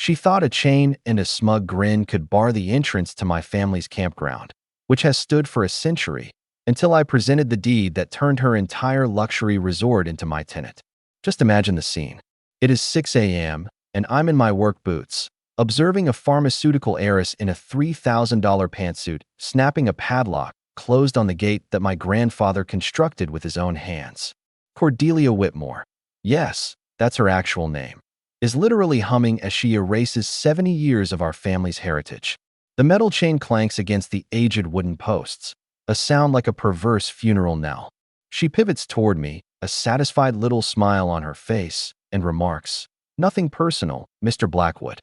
She thought a chain and a smug grin could bar the entrance to my family's campground, which has stood for a century, until I presented the deed that turned her entire luxury resort into my tenant. Just imagine the scene. It is 6 a.m., and I'm in my work boots, observing a pharmaceutical heiress in a $3,000 pantsuit snapping a padlock closed on the gate that my grandfather constructed with his own hands. Cordelia Whitmore, yes, that's her actual name, is literally humming as she erases 70 years of our family's heritage. The metal chain clanks against the aged wooden posts, a sound like a perverse funeral knell. She pivots toward me, a satisfied little smile on her face, and remarks, "Nothing personal, Mr. Blackwood."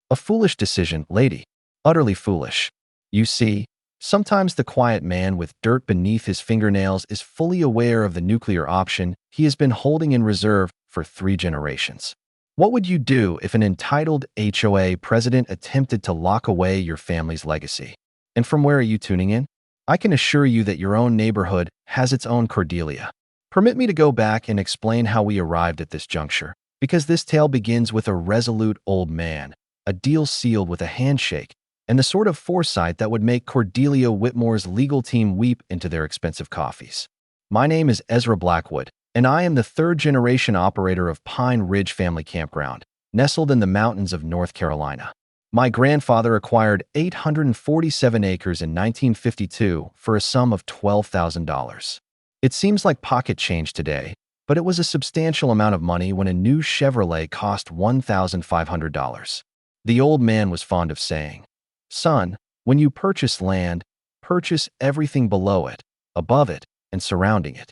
"A foolish decision, lady. Utterly foolish. You see, sometimes the quiet man with dirt beneath his fingernails is fully aware of the nuclear option he has been holding in reserve for 3 generations. What would you do if an entitled HOA president attempted to lock away your family's legacy? And from where are you tuning in? I can assure you that your own neighborhood has its own Cordelia. Permit me to go back and explain how we arrived at this juncture, because this tale begins with a resolute old man, a deal sealed with a handshake, and the sort of foresight that would make Cordelia Whitmore's legal team weep into their expensive coffees. My name is Ezra Blackwood, and I am the 3rd-generation operator of Pine Ridge Family Campground, nestled in the mountains of North Carolina. My grandfather acquired 847 acres in 1952 for a sum of $12,000. It seems like pocket change today, but it was a substantial amount of money when a new Chevrolet cost $1,500. The old man was fond of saying, "Son, when you purchase land, purchase everything below it, above it, and surrounding it."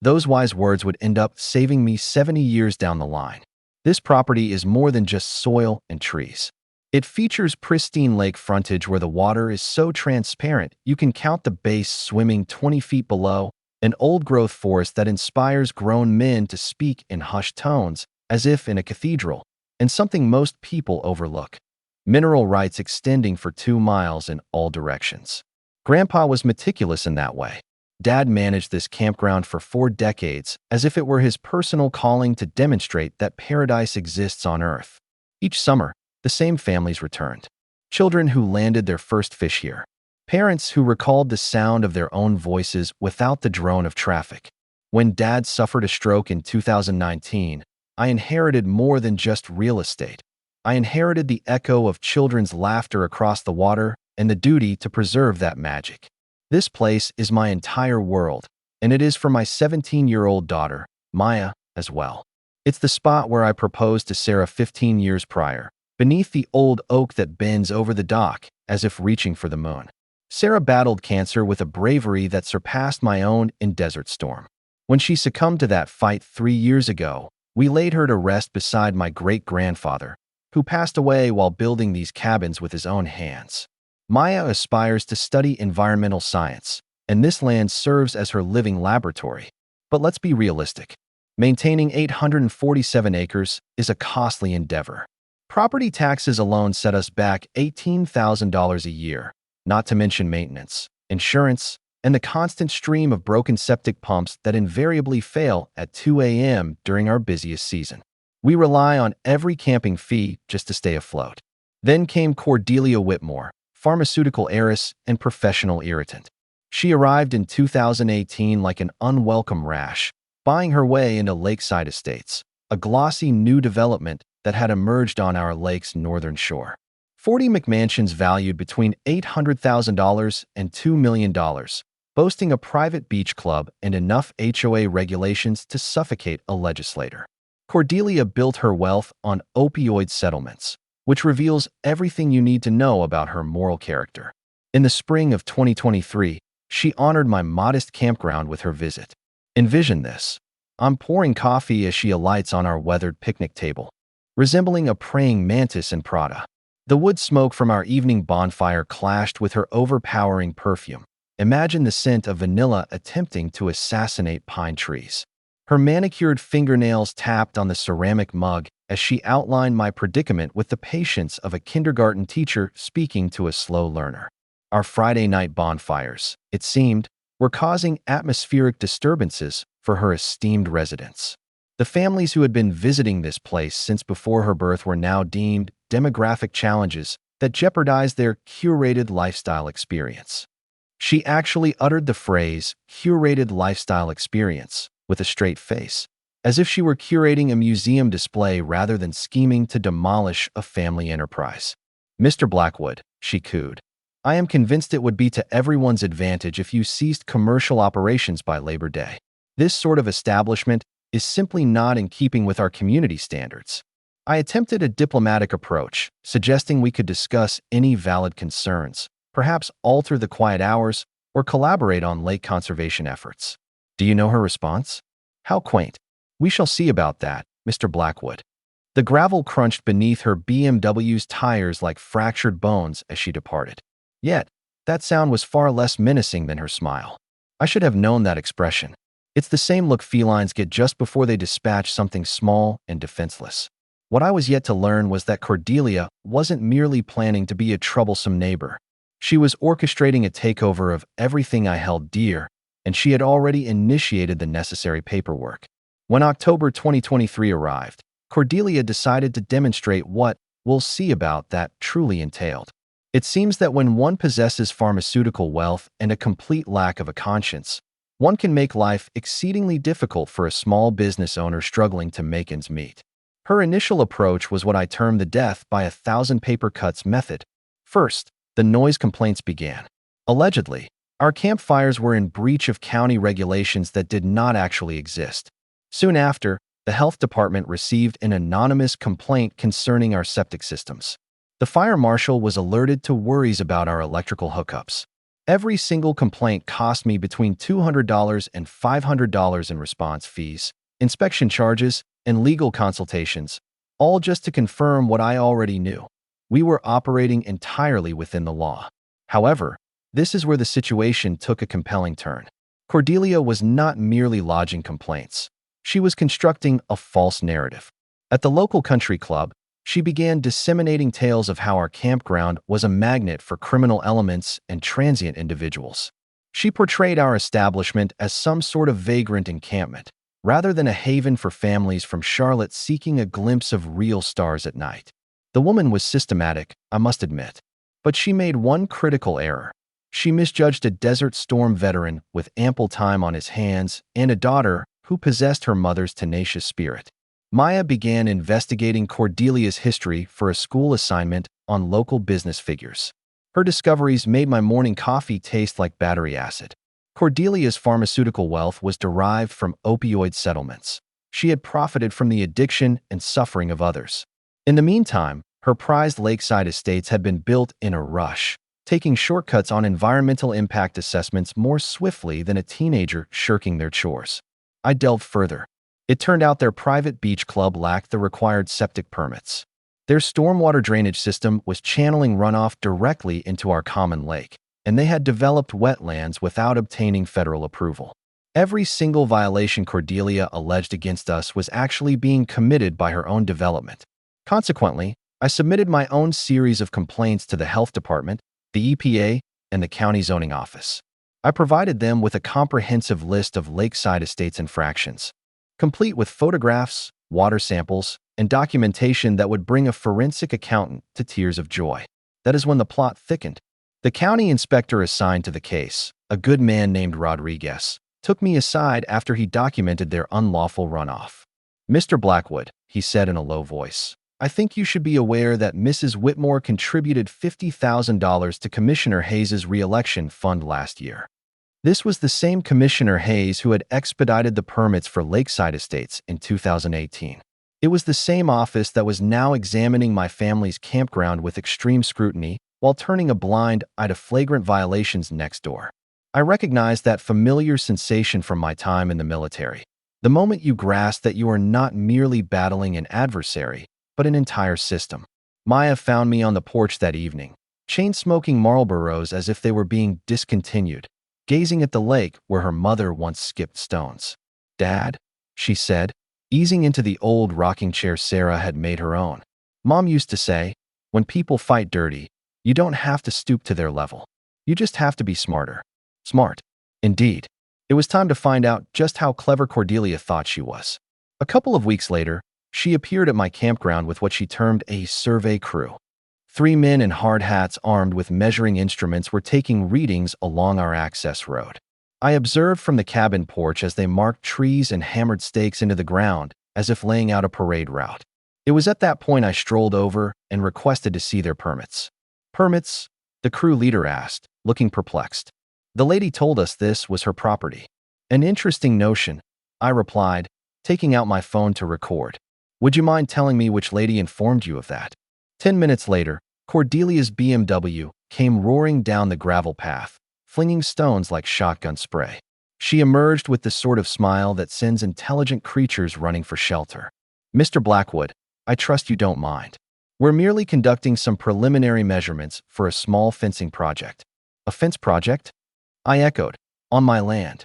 Those wise words would end up saving me 70 years down the line. This property is more than just soil and trees. It features pristine lake frontage where the water is so transparent you can count the base swimming 20 feet below, an old-growth forest that inspires grown men to speak in hushed tones, as if in a cathedral, and something most people overlook: mineral rights extending for 2 miles in all directions. Grandpa was meticulous in that way. Dad managed this campground for 4 decades as if it were his personal calling to demonstrate that paradise exists on Earth. Each summer, the same families returned. Children who landed their first fish here. Parents who recalled the sound of their own voices without the drone of traffic. When Dad suffered a stroke in 2019, I inherited more than just real estate. I inherited the echo of children's laughter across the water and the duty to preserve that magic. This place is my entire world, and it is for my 17-year-old daughter, Maya, as well. It's the spot where I proposed to Sarah 15 years prior, beneath the old oak that bends over the dock as if reaching for the moon. Sarah battled cancer with a bravery that surpassed my own in Desert Storm. When she succumbed to that fight 3 years ago, we laid her to rest beside my great-grandfather, who passed away while building these cabins with his own hands. Maya aspires to study environmental science, and this land serves as her living laboratory. But let's be realistic. Maintaining 847 acres is a costly endeavor. Property taxes alone set us back $18,000 a year, not to mention maintenance, insurance, and the constant stream of broken septic pumps that invariably fail at 2 a.m. during our busiest season. We rely on every camping fee just to stay afloat. Then came Cordelia Whitmore, pharmaceutical heiress and professional irritant. She arrived in 2018 like an unwelcome rash, buying her way into Lakeside Estates, a glossy new development that had emerged on our lake's northern shore. 40 McMansions valued between $800,000 and $2 million, boasting a private beach club and enough HOA regulations to suffocate a legislator. Cordelia built her wealth on opioid settlements, which reveals everything you need to know about her moral character. In the spring of 2023, she honored my modest campground with her visit. Envision this. I'm pouring coffee as she alights on our weathered picnic table, resembling a praying mantis in Prada. The wood smoke from our evening bonfire clashed with her overpowering perfume. Imagine the scent of vanilla attempting to assassinate pine trees. Her manicured fingernails tapped on the ceramic mug as she outlined my predicament with the patience of a kindergarten teacher speaking to a slow learner. Our Friday night bonfires, it seemed, were causing atmospheric disturbances for her esteemed residents. The families who had been visiting this place since before her birth were now deemed demographic challenges that jeopardize their curated lifestyle experience. She actually uttered the phrase, curated lifestyle experience, with a straight face, as if she were curating a museum display rather than scheming to demolish a family enterprise. "Mr. Blackwood," she cooed, "I am convinced it would be to everyone's advantage if you ceased commercial operations by Labor Day. This sort of establishment is simply not in keeping with our community standards." I attempted a diplomatic approach, suggesting we could discuss any valid concerns, perhaps alter the quiet hours, or collaborate on lake conservation efforts. Do you know her response? "How quaint. We shall see about that, Mr. Blackwood." The gravel crunched beneath her BMW's tires like fractured bones as she departed. Yet, that sound was far less menacing than her smile. I should have known that expression. It's the same look felines get just before they dispatch something small and defenseless. What I was yet to learn was that Cordelia wasn't merely planning to be a troublesome neighbor. She was orchestrating a takeover of everything I held dear, and she had already initiated the necessary paperwork. When October 2023 arrived, Cordelia decided to demonstrate what "we'll see about that" truly entailed. It seems that when one possesses pharmaceutical wealth and a complete lack of a conscience, one can make life exceedingly difficult for a small business owner struggling to make ends meet. Her initial approach was what I term the death by 1,000 paper cuts method. First, the noise complaints began. Allegedly, our campfires were in breach of county regulations that did not actually exist. Soon after, the health department received an anonymous complaint concerning our septic systems. The fire marshal was alerted to worries about our electrical hookups. Every single complaint cost me between $200 and $500 in response fees, inspection charges, and legal consultations, all just to confirm what I already knew. We were operating entirely within the law. However, this is where the situation took a compelling turn. Cordelia was not merely lodging complaints. She was constructing a false narrative. At the local country club, she began disseminating tales of how our campground was a magnet for criminal elements and transient individuals. She portrayed our establishment as some sort of vagrant encampment, rather than a haven for families from Charlotte seeking a glimpse of real stars at night. The woman was systematic, I must admit, but she made one critical error. She misjudged a Desert Storm veteran with ample time on his hands and a daughter who possessed her mother's tenacious spirit. Maya began investigating Cordelia's history for a school assignment on local business figures. Her discoveries made my morning coffee taste like battery acid. Cordelia's pharmaceutical wealth was derived from opioid settlements. She had profited from the addiction and suffering of others. In the meantime, her prized lakeside estates had been built in a rush, taking shortcuts on environmental impact assessments more swiftly than a teenager shirking their chores. I delved further. It turned out their private beach club lacked the required septic permits. Their stormwater drainage system was channeling runoff directly into our common lake, and they had developed wetlands without obtaining federal approval. Every single violation Cordelia alleged against us was actually being committed by her own development. Consequently, I submitted my own series of complaints to the health department, the EPA, and the county zoning office. I provided them with a comprehensive list of lakeside estates infractions, complete with photographs, water samples, and documentation that would bring a forensic accountant to tears of joy. That is when the plot thickened. The county inspector assigned to the case, a good man named Rodriguez, took me aside after he documented their unlawful runoff. "Mr. Blackwood," he said in a low voice, "I think you should be aware that Mrs. Whitmore contributed $50,000 to Commissioner Hayes's re-election fund last year." This was the same Commissioner Hayes who had expedited the permits for Lakeside Estates in 2018. It was the same office that was now examining my family's campground with extreme scrutiny while turning a blind eye to flagrant violations next door. I recognized that familiar sensation from my time in the military. The moment you grasp that you are not merely battling an adversary, but an entire system. Maya found me on the porch that evening, chain-smoking Marlboros as if they were being discontinued, gazing at the lake where her mother once skipped stones. "Dad," she said, easing into the old rocking chair Sarah had made her own. "Mom used to say, when people fight dirty, you don't have to stoop to their level. You just have to be smarter." Smart. Indeed. It was time to find out just how clever Cordelia thought she was. A couple of weeks later, She appeared at my campground with what she termed a survey crew. 3 men in hard hats armed with measuring instruments were taking readings along our access road. I observed from the cabin porch as they marked trees and hammered stakes into the ground, as if laying out a parade route. It was at that point I strolled over and requested to see their permits. Permits? The crew leader asked, looking perplexed. The lady told us this was her property. An interesting notion, I replied, taking out my phone to record. Would you mind telling me which lady informed you of that? 10 minutes later, Cordelia's BMW came roaring down the gravel path, flinging stones like shotgun spray. She emerged with the sort of smile that sends intelligent creatures running for shelter. Mr. Blackwood, I trust you don't mind. We're merely conducting some preliminary measurements for a small fencing project. A fence project? I echoed. On my land.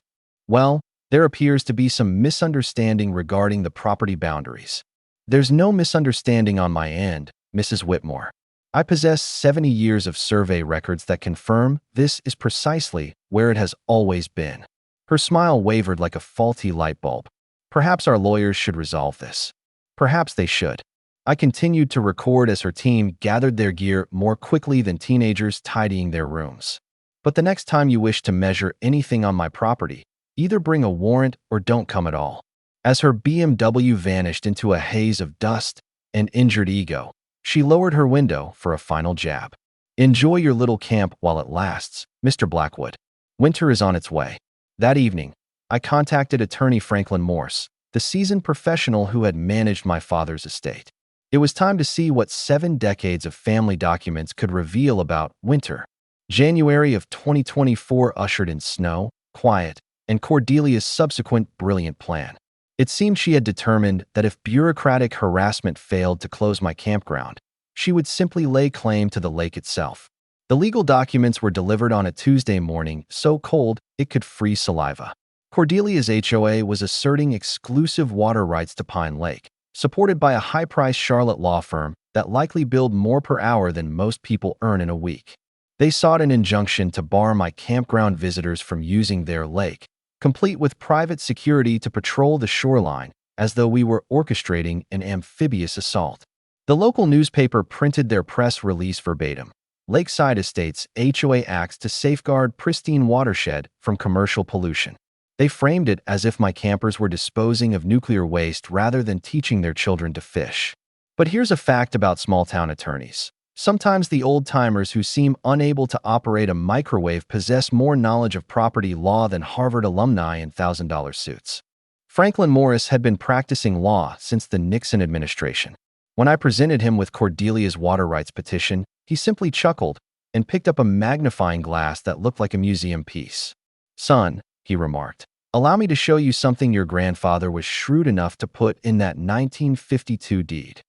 Well, there appears to be some misunderstanding regarding the property boundaries. There's no misunderstanding on my end, Mrs. Whitmore. I possess 70 years of survey records that confirm this is precisely where it has always been. Her smile wavered like a faulty light bulb. Perhaps our lawyers should resolve this. Perhaps they should. I continued to record as her team gathered their gear more quickly than teenagers tidying their rooms. But the next time you wish to measure anything on my property, either bring a warrant or don't come at all. As her BMW vanished into a haze of dust and injured ego, she lowered her window for a final jab. Enjoy your little camp while it lasts, Mr. Blackwood. Winter is on its way. That evening, I contacted attorney Franklin Morse, the seasoned professional who had managed my father's estate. It was time to see what 7 decades of family documents could reveal about Winter. January of 2024 ushered in snow, quiet, and Cordelia's subsequent brilliant plan. It seemed she had determined that if bureaucratic harassment failed to close my campground, she would simply lay claim to the lake itself. The legal documents were delivered on a Tuesday morning, so cold it could freeze saliva. Cordelia's HOA was asserting exclusive water rights to Pine Lake, supported by a high-priced Charlotte law firm that likely billed more per hour than most people earn in a week. They sought an injunction to bar my campground visitors from using their lake, complete with private security to patrol the shoreline, as though we were orchestrating an amphibious assault. The local newspaper printed their press release verbatim. Lakeside Estates HOA acts to safeguard pristine watershed from commercial pollution. They framed it as if my campers were disposing of nuclear waste rather than teaching their children to fish. But here's a fact about small-town attorneys. Sometimes the old-timers who seem unable to operate a microwave possess more knowledge of property law than Harvard alumni in $1,000 suits. Franklin Morris had been practicing law since the Nixon administration. When I presented him with Cordelia's water rights petition, he simply chuckled and picked up a magnifying glass that looked like a museum piece. "Son," he remarked, "allow me to show you something your grandfather was shrewd enough to put in that 1952 deed."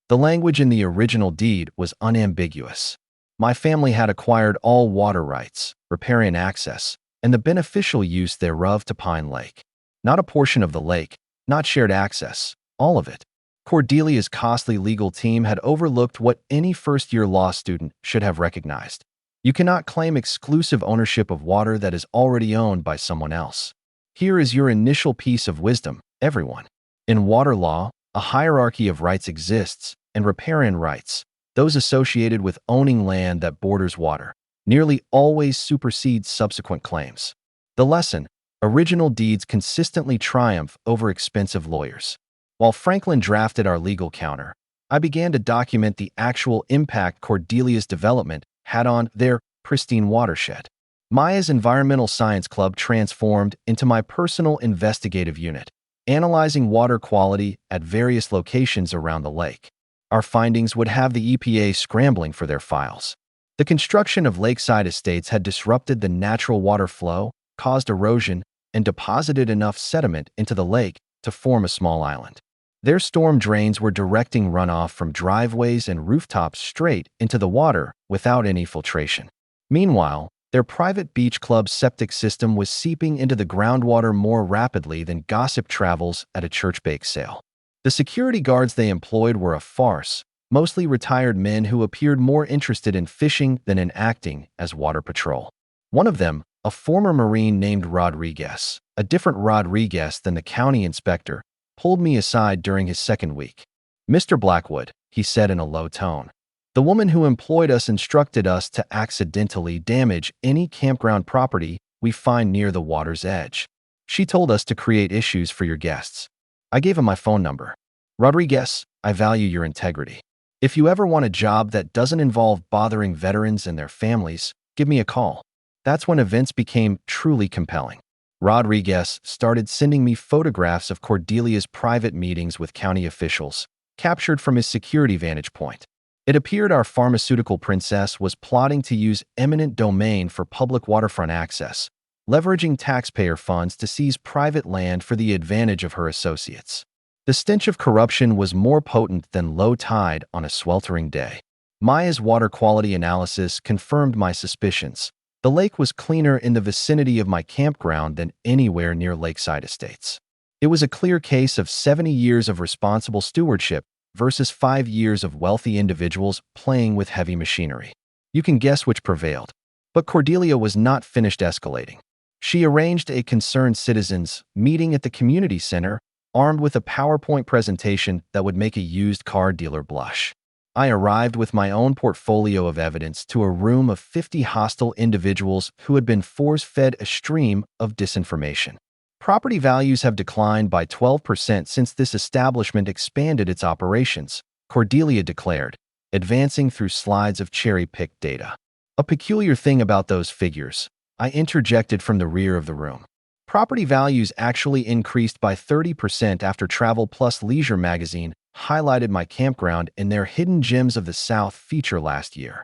The language in the original deed was unambiguous. My family had acquired all water rights, riparian access, and the beneficial use thereof to Pine Lake. Not a portion of the lake, not shared access, all of it. Cordelia's costly legal team had overlooked what any first-year law student should have recognized. You cannot claim exclusive ownership of water that is already owned by someone else. Here is your initial piece of wisdom, everyone. In water law, a hierarchy of rights exists, and riparian rights, those associated with owning land that borders water, nearly always supersede subsequent claims. The lesson: original deeds consistently triumph over expensive lawyers. While Franklin drafted our legal counter, I began to document the actual impact Cordelia's development had on their pristine watershed. Maya's Environmental Science Club transformed into my personal investigative unit, analyzing water quality at various locations around the lake. Our findings would have the EPA scrambling for their files. The construction of lakeside estates had disrupted the natural water flow, caused erosion, and deposited enough sediment into the lake to form a small island. Their storm drains were directing runoff from driveways and rooftops straight into the water without any filtration. Meanwhile, their private beach club septic system was seeping into the groundwater more rapidly than gossip travels at a church bake sale. The security guards they employed were a farce, mostly retired men who appeared more interested in fishing than in acting as water patrol. One of them, a former Marine named Rodriguez, a different Rodriguez than the county inspector, pulled me aside during his second week. Mr. Blackwood, he said in a low tone. The woman who employed us instructed us to accidentally damage any campground property we find near the water's edge. She told us to create issues for your guests. I gave him my phone number. Rodriguez, I value your integrity. If you ever want a job that doesn't involve bothering veterans and their families, give me a call. That's when events became truly compelling. Rodriguez started sending me photographs of Cordelia's private meetings with county officials, captured from his security vantage point. It appeared our pharmaceutical princess was plotting to use eminent domain for public waterfront access, leveraging taxpayer funds to seize private land for the advantage of her associates. The stench of corruption was more potent than low tide on a sweltering day. Maya's water quality analysis confirmed my suspicions. The lake was cleaner in the vicinity of my campground than anywhere near lakeside estates. It was a clear case of 70 years of responsible stewardship versus 5 years of wealthy individuals playing with heavy machinery. You can guess which prevailed. But Cordelia was not finished escalating. She arranged a concerned citizens' meeting at the community center, armed with a PowerPoint presentation that would make a used car dealer blush. I arrived with my own portfolio of evidence to a room of 50 hostile individuals who had been force-fed a stream of disinformation. Property values have declined by 12% since this establishment expanded its operations, Cordelia declared, advancing through slides of cherry-picked data. A peculiar thing about those figures, I interjected from the rear of the room. Property values actually increased by 30% after Travel Plus Leisure magazine highlighted my campground in their Hidden Gems of the South feature last year.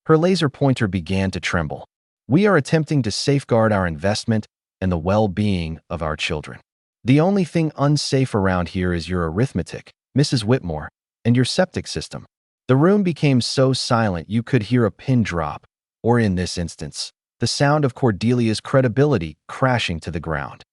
Her laser pointer began to tremble. We are attempting to safeguard our investment and the well-being of our children. The only thing unsafe around here is your arithmetic, Mrs. Whitmore, and your septic system. The room became so silent you could hear a pin drop, or in this instance, the sound of Cordelia's credibility crashing to the ground.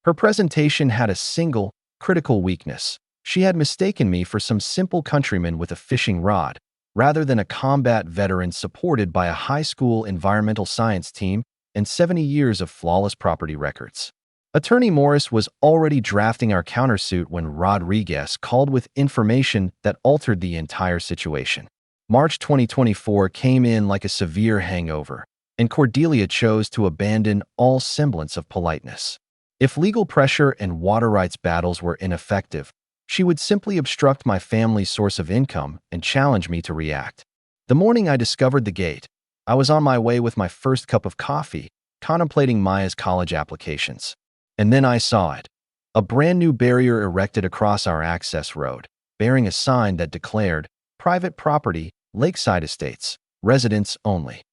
Her presentation had a single, critical weakness. She had mistaken me for some simple countryman with a fishing rod, rather than a combat veteran supported by a high school environmental science team and 70 years of flawless property records. Attorney Morris was already drafting our countersuit when Rodriguez called with information that altered the entire situation. March 2024 came in like a severe hangover, and Cordelia chose to abandon all semblance of politeness. If legal pressure and water rights battles were ineffective, she would simply obstruct my family's source of income and challenge me to react. The morning I discovered the gate, I was on my way with my first cup of coffee, contemplating Maya's college applications. And then I saw it. A brand new barrier erected across our access road, bearing a sign that declared, "Private property, Lakeside Estates, residents only."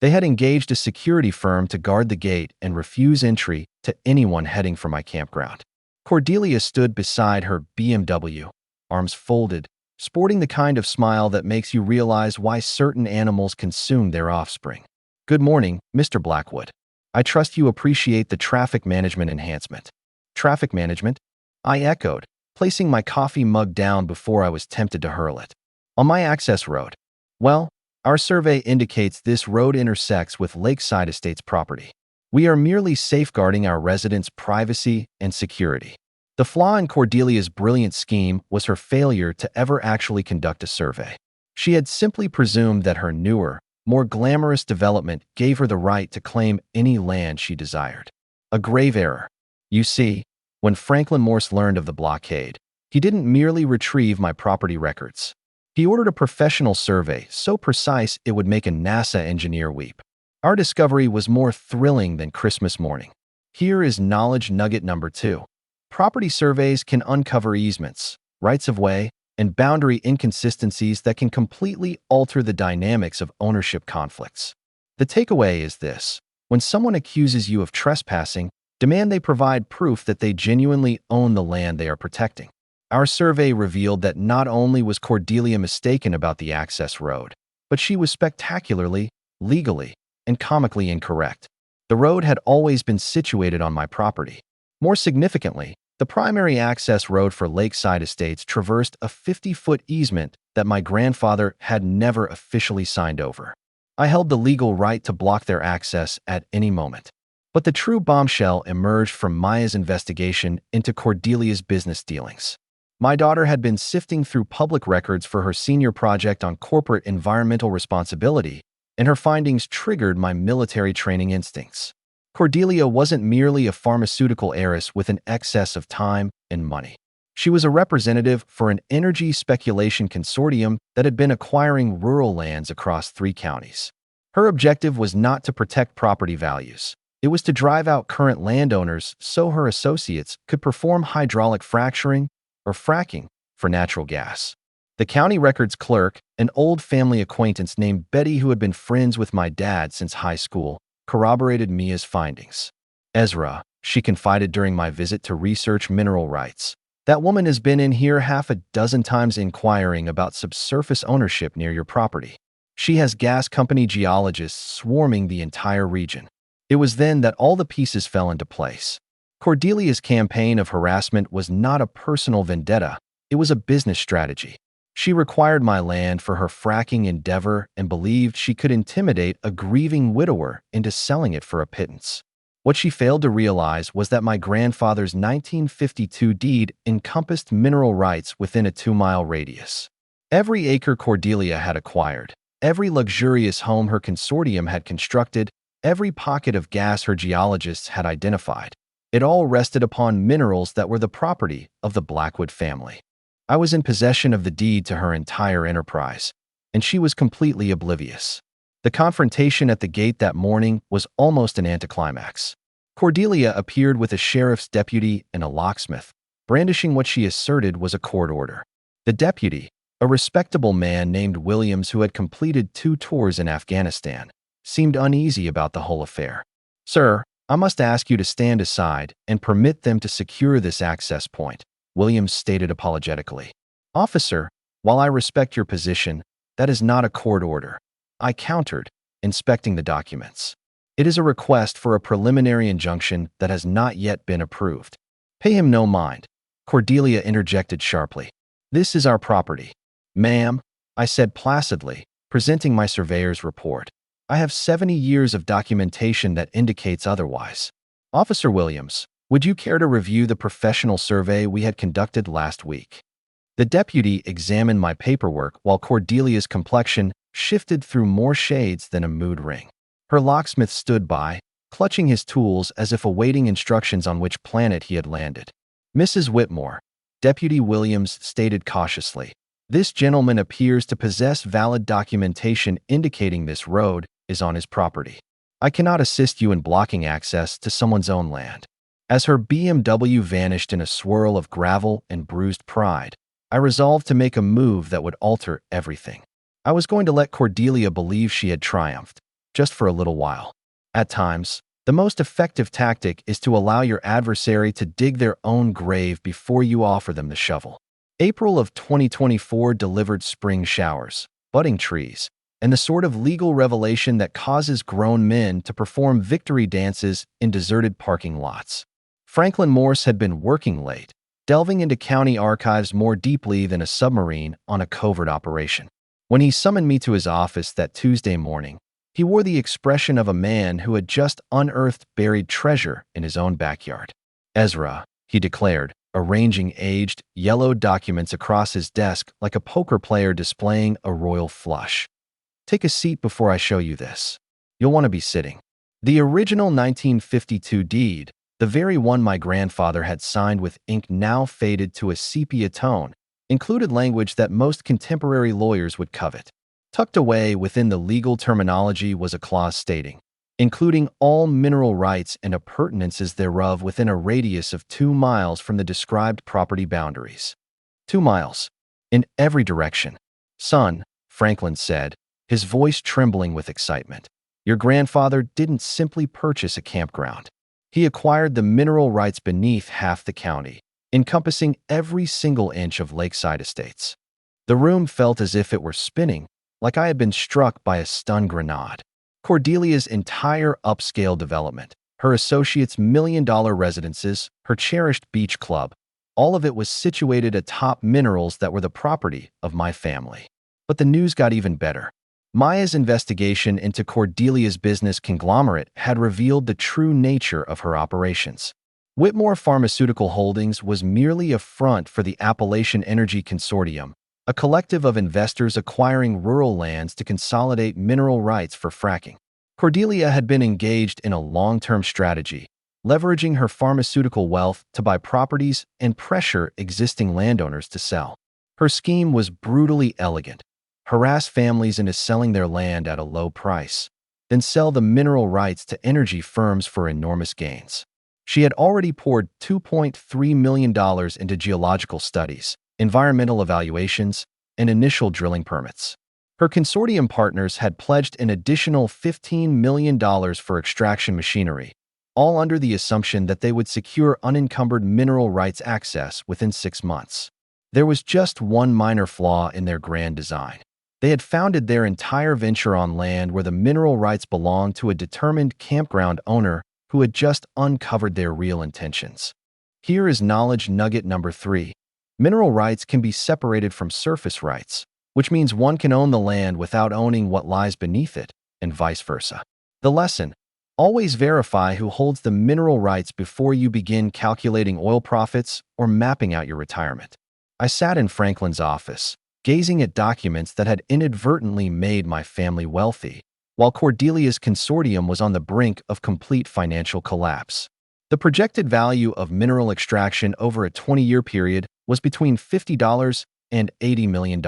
They had engaged a security firm to guard the gate and refuse entry to anyone heading for my campground. Cordelia stood beside her BMW, arms folded, sporting the kind of smile that makes you realize why certain animals consume their offspring. "Good morning, Mr. Blackwood. I trust you appreciate the traffic management enhancement." "Traffic management?" I echoed, placing my coffee mug down before I was tempted to hurl it. "On my access road." "Well, our survey indicates this road intersects with Lakeside Estates property. We are merely safeguarding our residents' privacy and security." The flaw in Cordelia's brilliant scheme was her failure to ever actually conduct a survey. She had simply presumed that her newer, more glamorous development gave her the right to claim any land she desired. A grave error. You see, when Franklin Morse learned of the blockade, he didn't merely retrieve my property records. He ordered a professional survey so precise it would make a NASA engineer weep. Our discovery was more thrilling than Christmas morning. Here is knowledge nugget number 2. Property surveys can uncover easements, rights of way, and boundary inconsistencies that can completely alter the dynamics of ownership conflicts. The takeaway is this: when someone accuses you of trespassing, demand they provide proof that they genuinely own the land they are protecting. Our survey revealed that not only was Cordelia mistaken about the access road, but she was spectacularly, legally, and comically incorrect. The road had always been situated on my property. More significantly, the primary access road for Lakeside Estates traversed a 50-foot easement that my grandfather had never officially signed over. I held the legal right to block their access at any moment. But the true bombshell emerged from Maya's investigation into Cordelia's business dealings. My daughter had been sifting through public records for her senior project on corporate environmental responsibility, and her findings triggered my military training instincts. Cordelia wasn't merely a pharmaceutical heiress with an excess of time and money. She was a representative for an energy speculation consortium that had been acquiring rural lands across 3 counties. Her objective was not to protect property values. It was to drive out current landowners so her associates could perform hydraulic fracturing or fracking for natural gas. The county records clerk, an old family acquaintance named Betty who had been friends with my dad since high school, corroborated Mia's findings. Ezra, she confided during my visit to research mineral rights. That woman has been in here half a dozen times inquiring about subsurface ownership near your property. She has gas company geologists swarming the entire region. It was then that all the pieces fell into place. Cordelia's campaign of harassment was not a personal vendetta, it was a business strategy. She required my land for her fracking endeavor and believed she could intimidate a grieving widower into selling it for a pittance. What she failed to realize was that my grandfather's 1952 deed encompassed mineral rights within a 2-mile radius. Every acre Cordelia had acquired, every luxurious home her consortium had constructed, every pocket of gas her geologists had identified, it all rested upon minerals that were the property of the Blackwood family. I was in possession of the deed to her entire enterprise, and she was completely oblivious. The confrontation at the gate that morning was almost an anticlimax. Cordelia appeared with a sheriff's deputy and a locksmith, brandishing what she asserted was a court order. The deputy, a respectable man named Williams who had completed 2 tours in Afghanistan, seemed uneasy about the whole affair. "Sir, I must ask you to stand aside and permit them to secure this access point," Williams stated apologetically. "Officer, while I respect your position, that is not a court order," I countered, inspecting the documents. "It is a request for a preliminary injunction that has not yet been approved." "Pay him no mind," Cordelia interjected sharply. "This is our property." "Ma'am," I said placidly, presenting my surveyor's report. "I have 70 years of documentation that indicates otherwise." "Officer Williams, would you care to review the professional survey we had conducted last week?" The deputy examined my paperwork while Cordelia's complexion shifted through more shades than a mood ring. Her locksmith stood by, clutching his tools as if awaiting instructions on which planet he had landed. "Mrs. Whitmore," Deputy Williams stated cautiously, "this gentleman appears to possess valid documentation indicating this road is on his property. I cannot assist you in blocking access to someone's own land." As her BMW vanished in a swirl of gravel and bruised pride, I resolved to make a move that would alter everything. I was going to let Cordelia believe she had triumphed, just for a little while. At times, the most effective tactic is to allow your adversary to dig their own grave before you offer them the shovel. April of 2024 delivered spring showers, budding trees, and the sort of legal revelation that causes grown men to perform victory dances in deserted parking lots. Franklin Morse had been working late, delving into county archives more deeply than a submarine on a covert operation. When he summoned me to his office that Tuesday morning, he wore the expression of a man who had just unearthed buried treasure in his own backyard. "Ezra," he declared, arranging aged, yellowed documents across his desk like a poker player displaying a royal flush. "Take a seat before I show you this. You'll want to be sitting." The original 1952 deed, the very one my grandfather had signed with ink now faded to a sepia tone, included language that most contemporary lawyers would covet. Tucked away within the legal terminology was a clause stating, "including all mineral rights and appurtenances thereof within a radius of 2 miles from the described property boundaries." 2 miles. In every direction. "Son," Franklin said, his voice trembling with excitement, "your grandfather didn't simply purchase a campground. He acquired the mineral rights beneath half the county, encompassing every single inch of lakeside estates." The room felt as if it were spinning, like I had been struck by a stun grenade. Cordelia's entire upscale development, her associates' $1 million residences, her cherished beach club, all of it was situated atop minerals that were the property of my family. But the news got even better. Maya's investigation into Cordelia's business conglomerate had revealed the true nature of her operations. Whitmore Pharmaceutical Holdings was merely a front for the Appalachian Energy Consortium, a collective of investors acquiring rural lands to consolidate mineral rights for fracking. Cordelia had been engaged in a long-term strategy, leveraging her pharmaceutical wealth to buy properties and pressure existing landowners to sell. Her scheme was brutally elegant: harass families into selling their land at a low price, then sell the mineral rights to energy firms for enormous gains. She had already poured $2.3 million into geological studies, environmental evaluations, and initial drilling permits. Her consortium partners had pledged an additional $15 million for extraction machinery, all under the assumption that they would secure unencumbered mineral rights access within 6 months. There was just one minor flaw in their grand design. They had founded their entire venture on land where the mineral rights belonged to a determined campground owner who had just uncovered their real intentions. Here is knowledge nugget number 3. Mineral rights can be separated from surface rights, which means one can own the land without owning what lies beneath it, and vice versa. The lesson: always verify who holds the mineral rights before you begin calculating oil profits or mapping out your retirement. I sat in Franklin's office, gazing at documents that had inadvertently made my family wealthy, while Cordelia's consortium was on the brink of complete financial collapse. The projected value of mineral extraction over a 20-year period was between $50 and $80 million.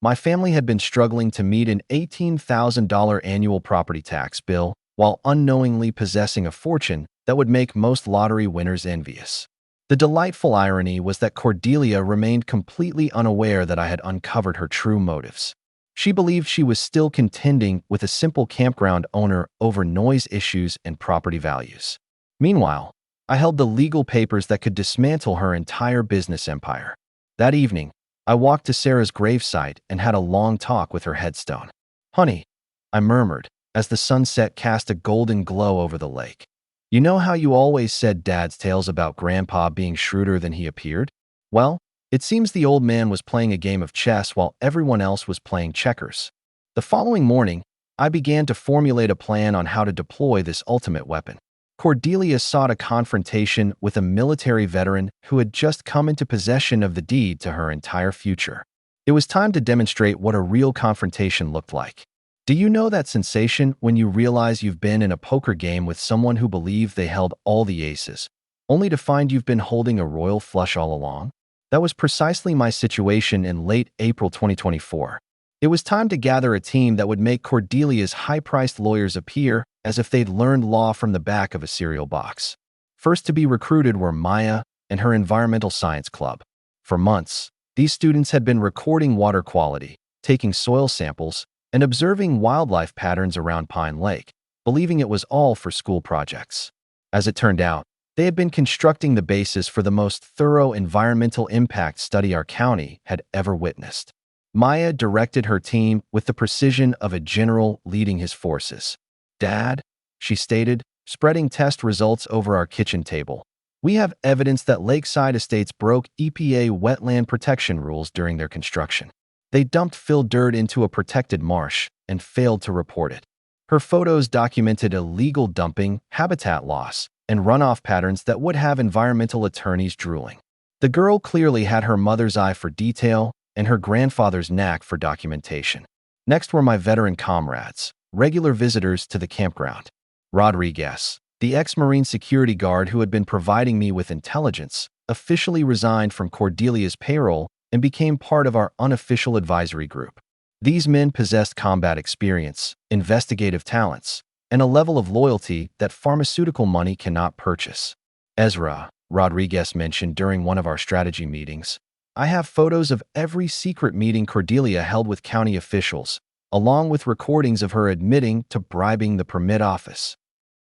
My family had been struggling to meet an $18,000 annual property tax bill while unknowingly possessing a fortune that would make most lottery winners envious. The delightful irony was that Cordelia remained completely unaware that I had uncovered her true motives. She believed she was still contending with a simple campground owner over noise issues and property values. Meanwhile, I held the legal papers that could dismantle her entire business empire. That evening, I walked to Sarah's gravesite and had a long talk with her headstone. "Honey," I murmured, as the sunset cast a golden glow over the lake. "You know how you always said Dad's tales about Grandpa being shrewder than he appeared? Well, it seems the old man was playing a game of chess while everyone else was playing checkers." The following morning, I began to formulate a plan on how to deploy this ultimate weapon. Cordelia sought a confrontation with a military veteran who had just come into possession of the deed to her entire future. It was time to demonstrate what a real confrontation looked like. Do you know that sensation when you realize you've been in a poker game with someone who believed they held all the aces, only to find you've been holding a royal flush all along? That was precisely my situation in late April 2024. It was time to gather a team that would make Cordelia's high-priced lawyers appear as if they'd learned law from the back of a cereal box. First to be recruited were Maya and her environmental science club. For months, these students had been recording water quality, taking soil samples, and observing wildlife patterns around Pine Lake, believing it was all for school projects. As it turned out, they had been constructing the basis for the most thorough environmental impact study our county had ever witnessed. Maya directed her team with the precision of a general leading his forces. "Dad," she stated, spreading test results over our kitchen table, "we have evidence that Lakeside Estates broke EPA wetland protection rules during their construction. They dumped fill dirt into a protected marsh and failed to report it." Her photos documented illegal dumping, habitat loss, and runoff patterns that would have environmental attorneys drooling. The girl clearly had her mother's eye for detail and her grandfather's knack for documentation. Next were my veteran comrades, regular visitors to the campground. Rodriguez, the ex-Marine security guard who had been providing me with intelligence, officially resigned from Cordelia's payroll and became part of our unofficial advisory group. These men possessed combat experience, investigative talents, and a level of loyalty that pharmaceutical money cannot purchase. "Ezra," Rodriguez mentioned during one of our strategy meetings, "I have photos of every secret meeting Cordelia held with county officials, along with recordings of her admitting to bribing the permit office."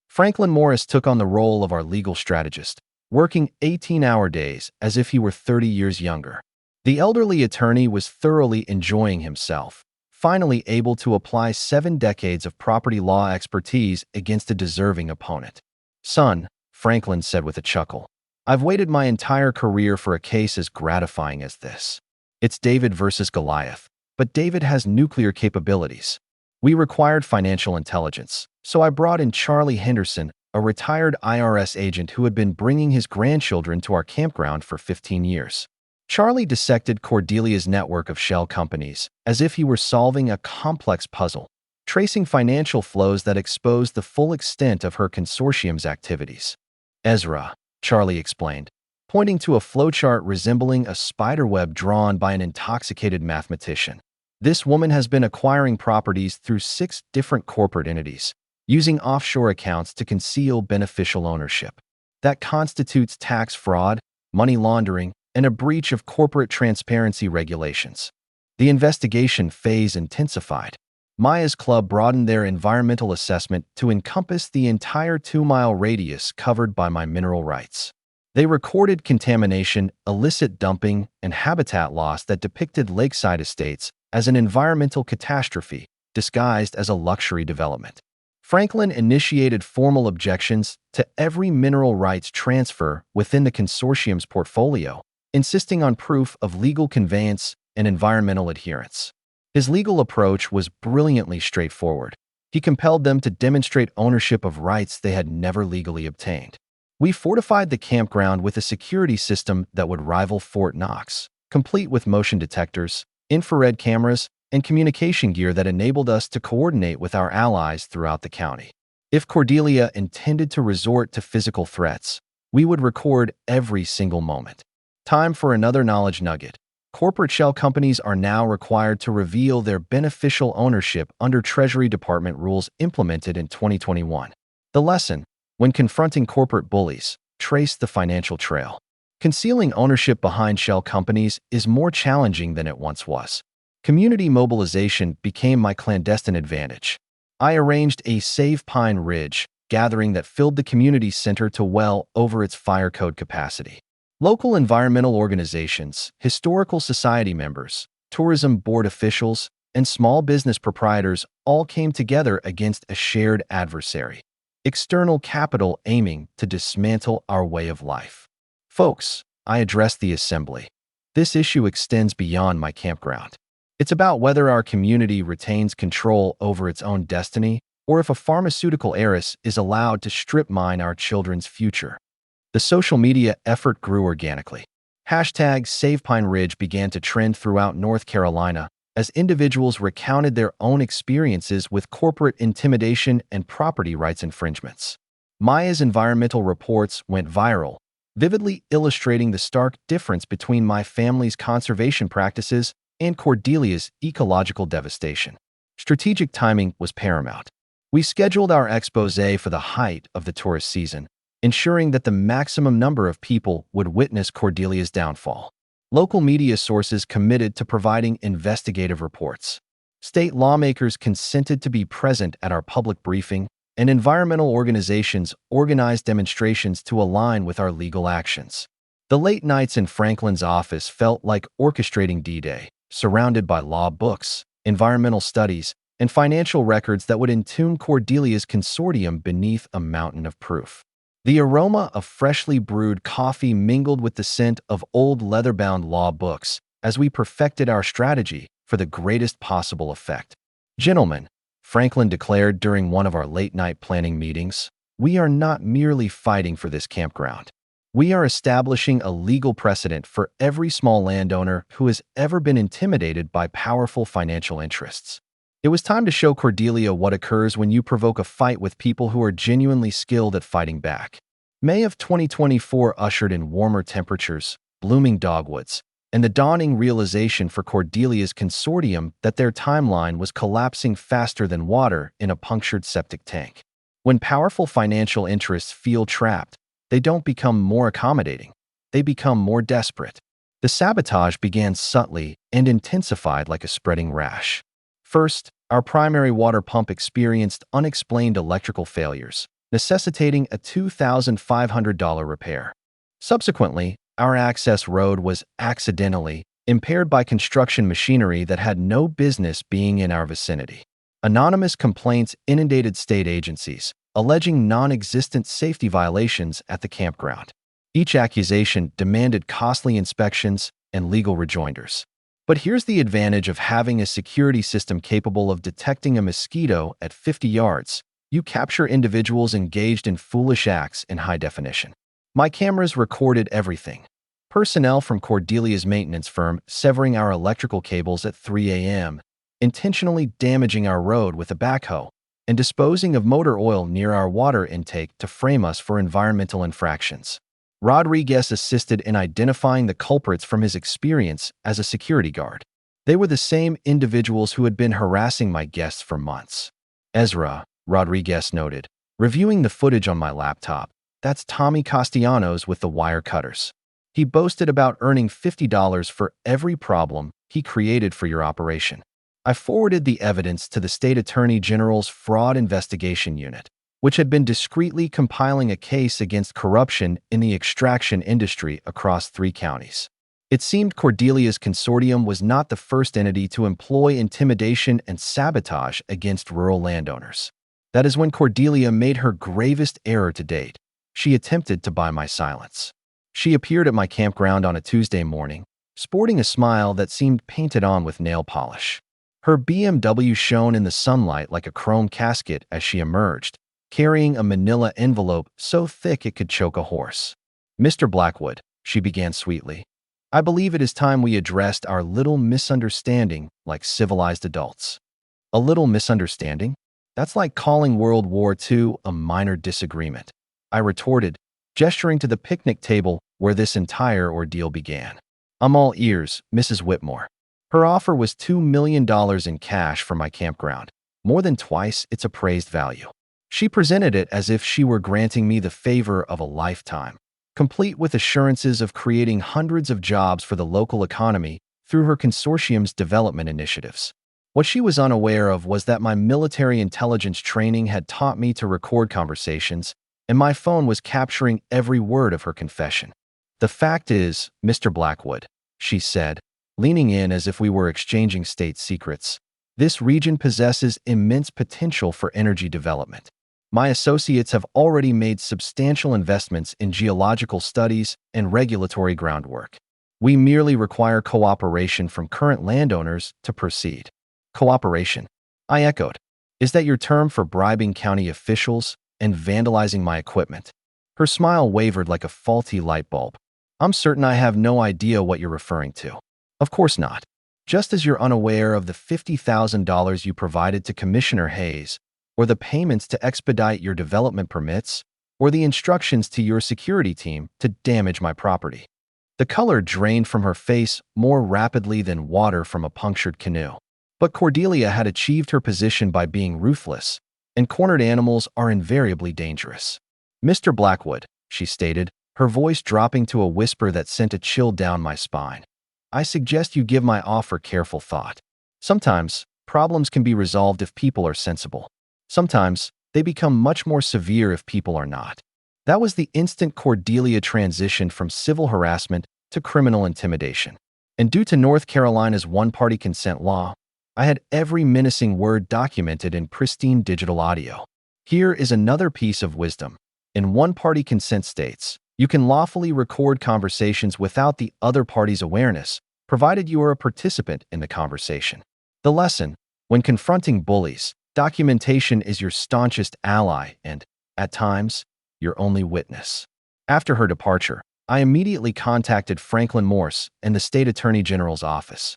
Franklin Morris took on the role of our legal strategist, working 18-hour days as if he were 30 years younger. The elderly attorney was thoroughly enjoying himself, finally able to apply 7 decades of property law expertise against a deserving opponent. "Son," Franklin said with a chuckle, "I've waited my entire career for a case as gratifying as this. It's David versus Goliath, but David has nuclear capabilities. We required financial intelligence, so I brought in Charlie Henderson, a retired IRS agent who had been bringing his grandchildren to our campground for 15 years. Charlie dissected Cordelia's network of shell companies as if he were solving a complex puzzle, tracing financial flows that exposed the full extent of her consortium's activities. Ezra, Charlie explained, pointing to a flowchart resembling a spiderweb drawn by an intoxicated mathematician. This woman has been acquiring properties through 6 different corporate entities, using offshore accounts to conceal beneficial ownership. That constitutes tax fraud, money laundering, and a breach of corporate transparency regulations. The investigation phase intensified. Maya's club broadened their environmental assessment to encompass the entire 2-mile radius covered by my mineral rights. They recorded contamination, illicit dumping, and habitat loss that depicted lakeside estates as an environmental catastrophe disguised as a luxury development. Franklin initiated formal objections to every mineral rights transfer within the consortium's portfolio, insisting on proof of legal conveyance and environmental adherence. His legal approach was brilliantly straightforward. He compelled them to demonstrate ownership of rights they had never legally obtained. We fortified the campground with a security system that would rival Fort Knox, complete with motion detectors, infrared cameras, and communication gear that enabled us to coordinate with our allies throughout the county. If Cordelia intended to resort to physical threats, we would record every single moment. Time for another knowledge nugget. Corporate shell companies are now required to reveal their beneficial ownership under Treasury Department rules implemented in 2021. The lesson: when confronting corporate bullies, trace the financial trail. Concealing ownership behind shell companies is more challenging than it once was. Community mobilization became my clandestine advantage. I arranged a Save Pine Ridge gathering that filled the community center to well over its fire code capacity. Local environmental organizations, historical society members, tourism board officials, and small business proprietors all came together against a shared adversary: external capital aiming to dismantle our way of life. Folks, I addressed the assembly. This issue extends beyond my campground. It's about whether our community retains control over its own destiny or if a pharmaceutical heiress is allowed to strip mine our children's future. The social media effort grew organically. Hashtag Save Pine Ridge began to trend throughout North Carolina as individuals recounted their own experiences with corporate intimidation and property rights infringements. Maya's environmental reports went viral, vividly illustrating the stark difference between my family's conservation practices and Cordelia's ecological devastation. Strategic timing was paramount. We scheduled our exposé for the height of the tourist season, ensuring that the maximum number of people would witness Cordelia's downfall. Local media sources committed to providing investigative reports. State lawmakers consented to be present at our public briefing, and environmental organizations organized demonstrations to align with our legal actions. The late nights in Franklin's office felt like orchestrating D-Day, surrounded by law books, environmental studies, and financial records that would entune Cordelia's consortium beneath a mountain of proof. The aroma of freshly brewed coffee mingled with the scent of old leather-bound law books as we perfected our strategy for the greatest possible effect. Gentlemen, Franklin declared during one of our late-night planning meetings, we are not merely fighting for this campground. We are establishing a legal precedent for every small landowner who has ever been intimidated by powerful financial interests. It was time to show Cordelia what occurs when you provoke a fight with people who are genuinely skilled at fighting back. May of 2024 ushered in warmer temperatures, blooming dogwoods, and the dawning realization for Cordelia's consortium that their timeline was collapsing faster than water in a punctured septic tank. When powerful financial interests feel trapped, they don't become more accommodating. They become more desperate. The sabotage began subtly and intensified like a spreading rash. First, our primary water pump experienced unexplained electrical failures, necessitating a $2,500 repair. Subsequently, our access road was accidentally impaired by construction machinery that had no business being in our vicinity. Anonymous complaints inundated state agencies, alleging non-existent safety violations at the campground. Each accusation demanded costly inspections and legal rejoinders. But here's the advantage of having a security system capable of detecting a mosquito at 50 yards You capture individuals engaged in foolish acts in high definition. My cameras recorded everything. Personnel from Cordelia's maintenance firm severing our electrical cables at 3 a.m., intentionally damaging our road with a backhoe, and disposing of motor oil near our water intake to frame us for environmental infractions. Rodriguez assisted in identifying the culprits from his experience as a security guard. They were the same individuals who had been harassing my guests for months. Ezra, Rodriguez noted, reviewing the footage on my laptop, that's Tommy Castellanos with the wire cutters. He boasted about earning $50 for every problem he created for your operation. I forwarded the evidence to the State Attorney General's Fraud Investigation Unit, which had been discreetly compiling a case against corruption in the extraction industry across 3 counties. It seemed Cordelia's consortium was not the first entity to employ intimidation and sabotage against rural landowners. That is when Cordelia made her gravest error to date. She attempted to buy my silence. She appeared at my campground on a Tuesday morning, sporting a smile that seemed painted on with nail polish. Her BMW shone in the sunlight like a chrome casket as she emerged, carrying a manila envelope so thick it could choke a horse. "Mr. Blackwood," she began sweetly, "I believe it is time we addressed our little misunderstanding like civilized adults." "A little misunderstanding? That's like calling World War II a minor disagreement," I retorted, gesturing to the picnic table where this entire ordeal began. "I'm all ears, Mrs. Whitmore." Her offer was $2 million in cash for my campground, more than twice its appraised value. She presented it as if she were granting me the favor of a lifetime, complete with assurances of creating hundreds of jobs for the local economy through her consortium's development initiatives. What she was unaware of was that my military intelligence training had taught me to record conversations, and my phone was capturing every word of her confession. "The fact is, Mr. Blackwood," she said, leaning in as if we were exchanging state secrets, "this region possesses immense potential for energy development. My associates have already made substantial investments in geological studies and regulatory groundwork. We merely require cooperation from current landowners to proceed." "Cooperation?" I echoed. "Is that your term for bribing county officials and vandalizing my equipment?" Her smile wavered like a faulty light bulb. "I'm certain I have no idea what you're referring to." "Of course not. Just as you're unaware of the $50,000 you provided to Commissioner Hayes, or the payments to expedite your development permits, or the instructions to your security team to damage my property." The color drained from her face more rapidly than water from a punctured canoe. But Cordelia had achieved her position by being ruthless, and cornered animals are invariably dangerous. "Mr. Blackwood," she stated, her voice dropping to a whisper that sent a chill down my spine, "I suggest you give my offer careful thought. Sometimes, problems can be resolved if people are sensible. Sometimes, they become much more severe if people are not." That was the instant Cordelia transitioned from civil harassment to criminal intimidation. And due to North Carolina's one-party consent law, I had every menacing word documented in pristine digital audio. Here is another piece of wisdom. In one-party consent states, you can lawfully record conversations without the other party's awareness, provided you are a participant in the conversation. The lesson: when confronting bullies, documentation is your staunchest ally and, at times, your only witness. After her departure, I immediately contacted Franklin Morse and the State Attorney General's office.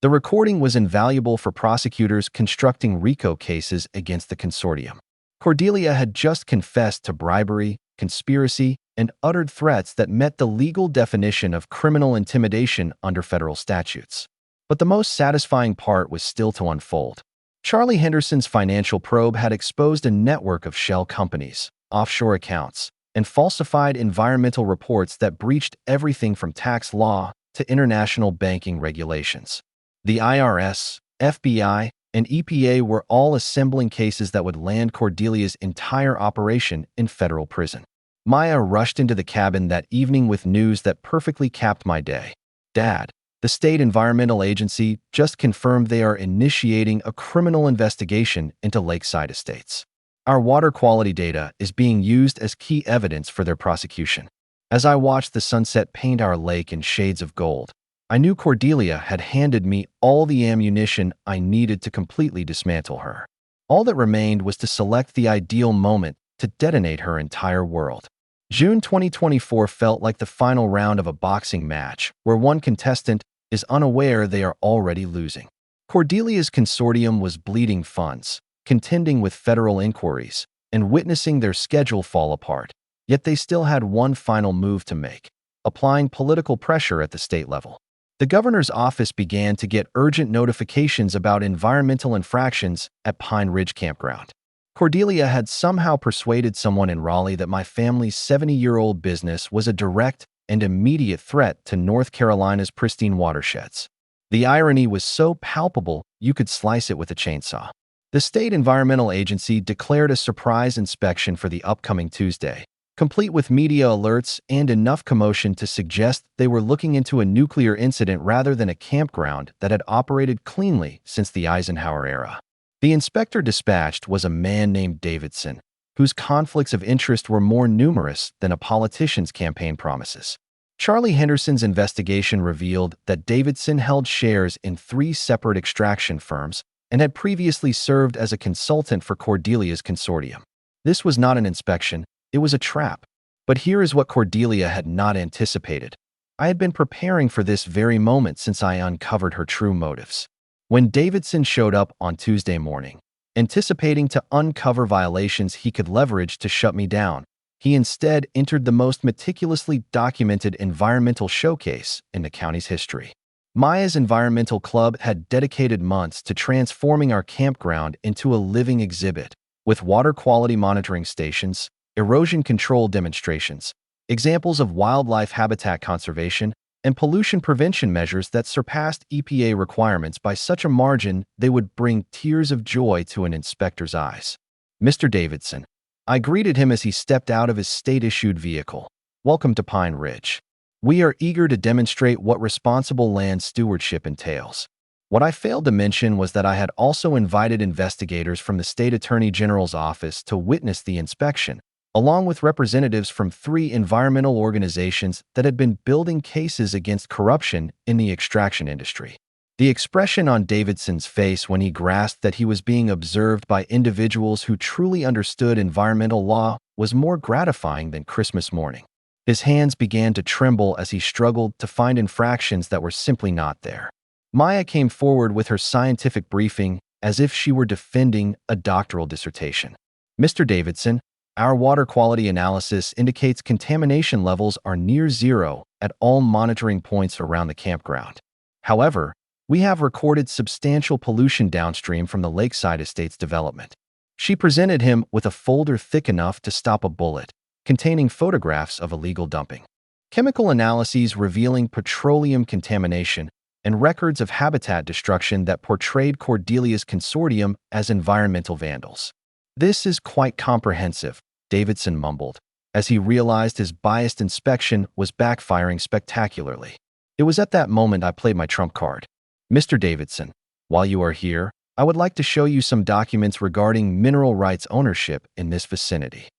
The recording was invaluable for prosecutors constructing RICO cases against the consortium. Cordelia had just confessed to bribery, conspiracy, and uttered threats that met the legal definition of criminal intimidation under federal statutes. But the most satisfying part was still to unfold. Charlie Henderson's financial probe had exposed a network of shell companies, offshore accounts, and falsified environmental reports that breached everything from tax law to international banking regulations. The IRS, FBI, and EPA were all assembling cases that would land Cordelia's entire operation in federal prison. Maya rushed into the cabin that evening with news that perfectly capped my day. "Dad, the State Environmental Agency just confirmed they are initiating a criminal investigation into Lakeside Estates. Our water quality data is being used as key evidence for their prosecution." As I watched the sunset paint our lake in shades of gold, I knew Cordelia had handed me all the ammunition I needed to completely dismantle her. All that remained was to select the ideal moment to detonate her entire world. June 2024 felt like the final round of a boxing match, where one contestant is unaware they are already losing. Cordelia's consortium was bleeding funds, contending with federal inquiries, and witnessing their schedule fall apart. Yet they still had one final move to make: applying political pressure at the state level. The governor's office began to get urgent notifications about environmental infractions at Pine Ridge Campground. Cordelia had somehow persuaded someone in Raleigh that my family's 70-year-old business was a direct and immediate threat to North Carolina's pristine watersheds. The irony was so palpable you could slice it with a chainsaw. The state environmental agency declared a surprise inspection for the upcoming Tuesday, complete with media alerts and enough commotion to suggest they were looking into a nuclear incident rather than a campground that had operated cleanly since the Eisenhower era. The inspector dispatched was a man named Davidson, whose conflicts of interest were more numerous than a politician's campaign promises. Charlie Henderson's investigation revealed that Davidson held shares in 3 separate extraction firms and had previously served as a consultant for Cordelia's consortium. This was not an inspection, it was a trap. But here is what Cordelia had not anticipated. I had been preparing for this very moment since I uncovered her true motives. When Davidson showed up on Tuesday morning, anticipating to uncover violations he could leverage to shut me down, he instead entered the most meticulously documented environmental showcase in the county's history. Maya's Environmental Club had dedicated months to transforming our campground into a living exhibit, with water quality monitoring stations, erosion control demonstrations, examples of wildlife habitat conservation, and pollution prevention measures that surpassed EPA requirements by such a margin they would bring tears of joy to an inspector's eyes. Mr. Davidson. I greeted him as he stepped out of his state-issued vehicle. Welcome to Pine Ridge. We are eager to demonstrate what responsible land stewardship entails. What I failed to mention was that I had also invited investigators from the State Attorney General's office to witness the inspection, along with representatives from 3 environmental organizations that had been building cases against corruption in the extraction industry. The expression on Davidson's face when he grasped that he was being observed by individuals who truly understood environmental law was more gratifying than Christmas morning. His hands began to tremble as he struggled to find infractions that were simply not there. Maya came forward with her scientific briefing as if she were defending a doctoral dissertation. Mr. Davidson, our water quality analysis indicates contamination levels are near zero at all monitoring points around the campground. However, we have recorded substantial pollution downstream from the Lakeside Estates development. She presented him with a folder thick enough to stop a bullet, containing photographs of illegal dumping, chemical analyses revealing petroleum contamination, and records of habitat destruction that portrayed Cordelia's consortium as environmental vandals. This is quite comprehensive, Davidson mumbled, as he realized his biased inspection was backfiring spectacularly. It was at that moment I played my trump card. Mr. Davidson, while you are here, I would like to show you some documents regarding mineral rights ownership in this vicinity.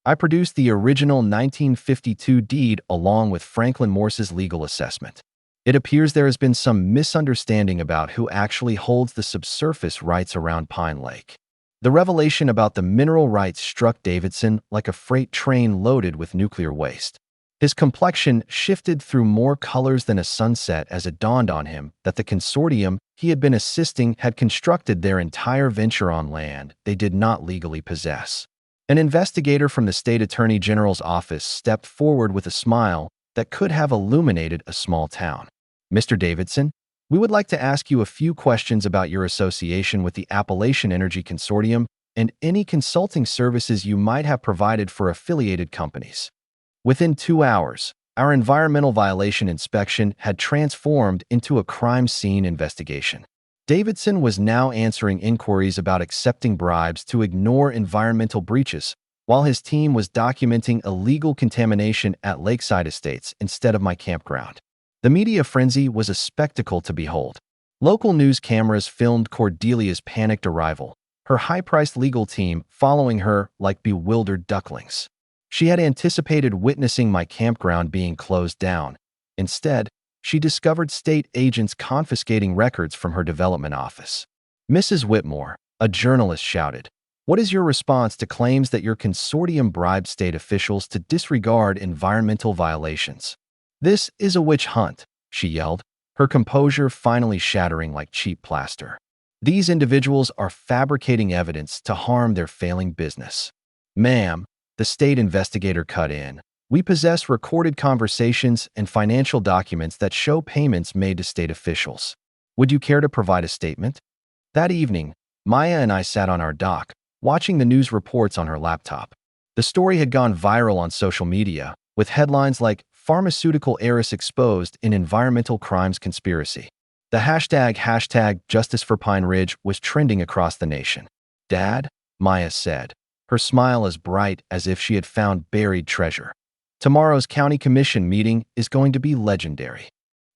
I produced the original 1952 deed along with Franklin Morse's legal assessment. It appears there has been some misunderstanding about who actually holds the subsurface rights around Pine Lake. The revelation about the mineral rights struck Davidson like a freight train loaded with nuclear waste. His complexion shifted through more colors than a sunset as it dawned on him that the consortium he had been assisting had constructed their entire venture on land they did not legally possess. An investigator from the State Attorney General's office stepped forward with a smile that could have illuminated a small town. Mr. Davidson, we would like to ask you a few questions about your association with the Appalachian Energy Consortium and any consulting services you might have provided for affiliated companies. Within 2 hours, our environmental violation inspection had transformed into a crime scene investigation. Davidson was now answering inquiries about accepting bribes to ignore environmental breaches, while his team was documenting illegal contamination at Lakeside Estates instead of my campground. The media frenzy was a spectacle to behold. Local news cameras filmed Cordelia's panicked arrival, her high-priced legal team following her like bewildered ducklings. She had anticipated witnessing my campground being closed down. Instead, she discovered state agents confiscating records from her development office. Mrs. Whitmore, A journalist shouted. What is your response to claims that your consortium bribed state officials to disregard environmental violations? This is a witch hunt, she yelled, her composure finally shattering like cheap plaster. These individuals are fabricating evidence to harm their failing business. Ma'am, the state investigator cut in. We possess recorded conversations and financial documents that show payments made to state officials. Would you care to provide a statement? That evening, Maya and I sat on our dock, watching the news reports on her laptop. The story had gone viral on social media, with headlines like "Pharmaceutical Heiress Exposed in Environmental Crimes Conspiracy." The hashtag Justice for Pine Ridge was trending across the nation. Dad, Maya said, her smile as bright as if she had found buried treasure. Tomorrow's county commission meeting is going to be legendary.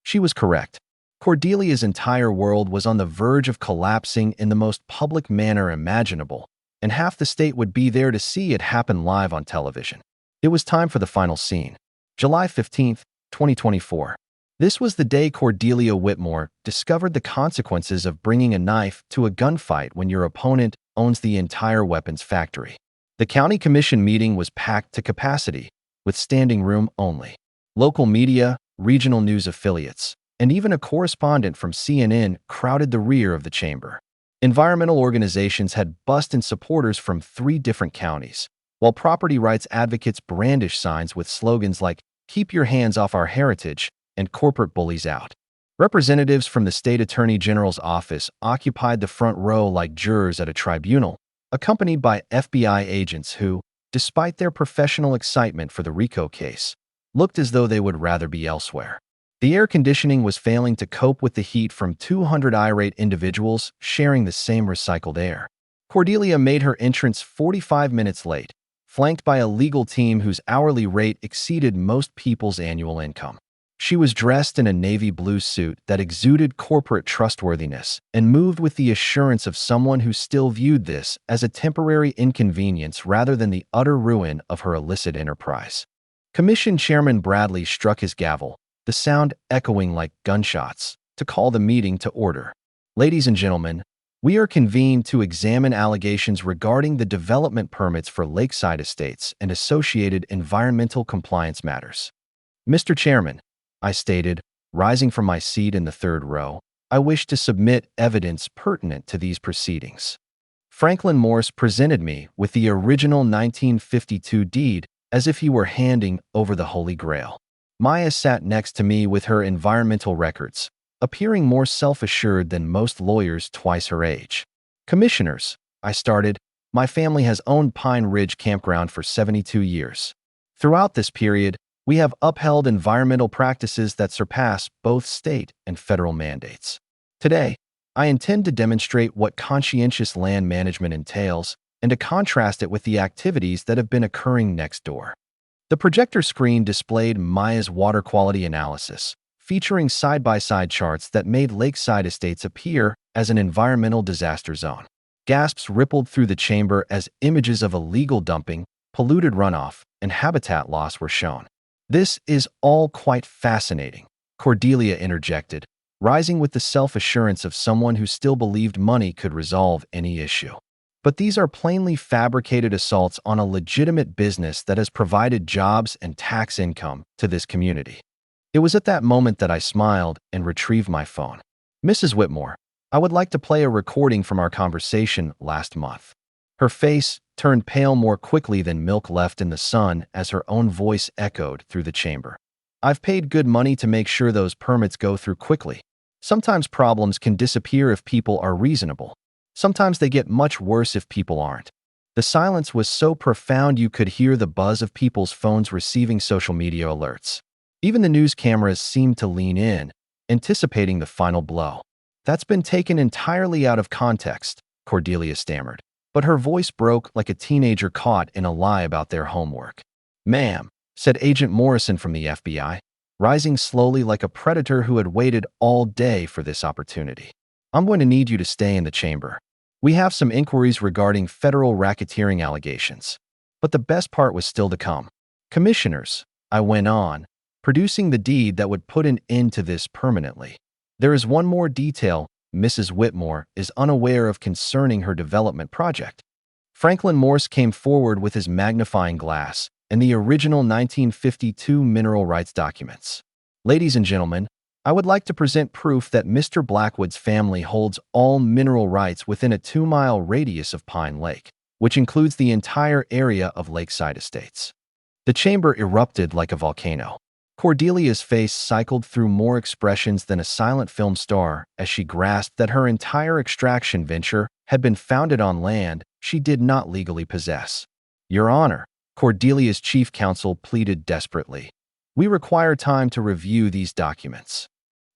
She was correct. Cordelia's entire world was on the verge of collapsing in the most public manner imaginable, and half the state would be there to see it happen live on television. It was time for the final scene. July 15th, 2024. This was the day Cordelia Whitmore discovered the consequences of bringing a knife to a gunfight when your opponent owns the entire weapons factory. The county commission meeting was packed to capacity, with standing room only. Local media, regional news affiliates, and even a correspondent from CNN crowded the rear of the chamber. Environmental organizations had bussed-in supporters from 3 different counties, while property rights advocates brandished signs with slogans like "Keep your hands off our heritage" and "Corporate bullies out." Representatives from the state attorney general's office occupied the front row like jurors at a tribunal, accompanied by FBI agents who, despite their professional excitement for the RICO case, looked as though they would rather be elsewhere. The air conditioning was failing to cope with the heat from 200 irate individuals sharing the same recycled air. Cordelia made her entrance 45 minutes late, flanked by a legal team whose hourly rate exceeded most people's annual income. She was dressed in a navy blue suit that exuded corporate trustworthiness and moved with the assurance of someone who still viewed this as a temporary inconvenience rather than the utter ruin of her illicit enterprise. Commission Chairman Bradley struck his gavel, the sound echoing like gunshots, to call the meeting to order. Ladies and gentlemen, we are convened to examine allegations regarding the development permits for Lakeside Estates and associated environmental compliance matters. Mr. Chairman, I stated, rising from my seat in the 3rd row, I wish to submit evidence pertinent to these proceedings. Franklin Morse presented me with the original 1952 deed as if he were handing over the Holy Grail. Maya sat next to me with her environmental records, appearing more self-assured than most lawyers twice her age. Commissioners, I started, my family has owned Pine Ridge Campground for 72 years. Throughout this period, we have upheld environmental practices that surpass both state and federal mandates. Today, I intend to demonstrate what conscientious land management entails and to contrast it with the activities that have been occurring next door. The projector screen displayed Maya's water quality analysis, featuring side-by-side charts that made Lakeside Estates appear as an environmental disaster zone. Gasps rippled through the chamber as images of illegal dumping, polluted runoff, and habitat loss were shown. This is all quite fascinating, Cordelia interjected, rising with the self-assurance of someone who still believed money could resolve any issue. But these are plainly fabricated assaults on a legitimate business that has provided jobs and tax income to this community. It was at that moment that I smiled and retrieved my phone. Mrs. Whitmore, I would like to play a recording from our conversation last month. Her face turned pale more quickly than milk left in the sun as her own voice echoed through the chamber. I've paid good money to make sure those permits go through quickly. Sometimes problems can disappear if people are reasonable. Sometimes they get much worse if people aren't. The silence was so profound you could hear the buzz of people's phones receiving social media alerts. Even the news cameras seemed to lean in, anticipating the final blow. That's been taken entirely out of context, Cordelia stammered. But her voice broke like a teenager caught in a lie about their homework. Ma'am, said Agent Morrison from the FBI, rising slowly like a predator who had waited all day for this opportunity. I'm going to need you to stay in the chamber. We have some inquiries regarding federal racketeering allegations. But the best part was still to come. Commissioners, I went on, producing the deed that would put an end to this permanently. There is one more detail Mrs. Whitmore, is unaware of concerning her development project. Franklin Morse came forward with his magnifying glass and the original 1952 mineral rights documents. Ladies and gentlemen, I would like to present proof that Mr. Blackwood's family holds all mineral rights within a 2-mile radius of Pine Lake, which includes the entire area of Lakeside Estates. The chamber erupted like a volcano. Cordelia's face cycled through more expressions than a silent film star as she grasped that her entire extraction venture had been founded on land she did not legally possess. Your Honor, Cordelia's chief counsel pleaded desperately. We require time to review these documents.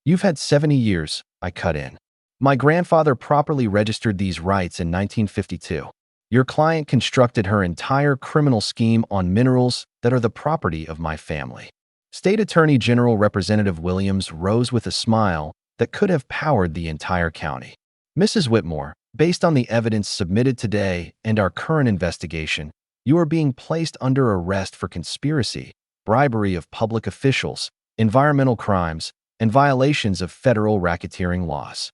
You've had 70 years, I cut in. My grandfather properly registered these rights in 1952. Your client constructed her entire criminal scheme on minerals that are the property of my family. State Attorney General Representative Williams rose with a smile that could have powered the entire county. Mrs. Whitmore, based on the evidence submitted today and our current investigation, you are being placed under arrest for conspiracy, bribery of public officials, environmental crimes, and violations of federal racketeering laws.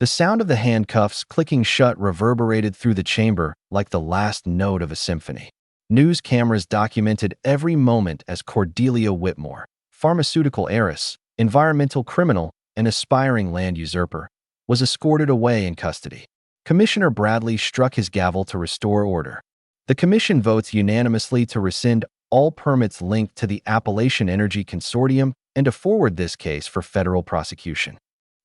The sound of the handcuffs clicking shut reverberated through the chamber like the last note of a symphony. News cameras documented every moment as Cordelia Whitmore, pharmaceutical heiress, environmental criminal, and aspiring land usurper, was escorted away in custody. Commissioner Bradley struck his gavel to restore order. The commission votes unanimously to rescind all permits linked to the Appalachian Energy Consortium and to forward this case for federal prosecution.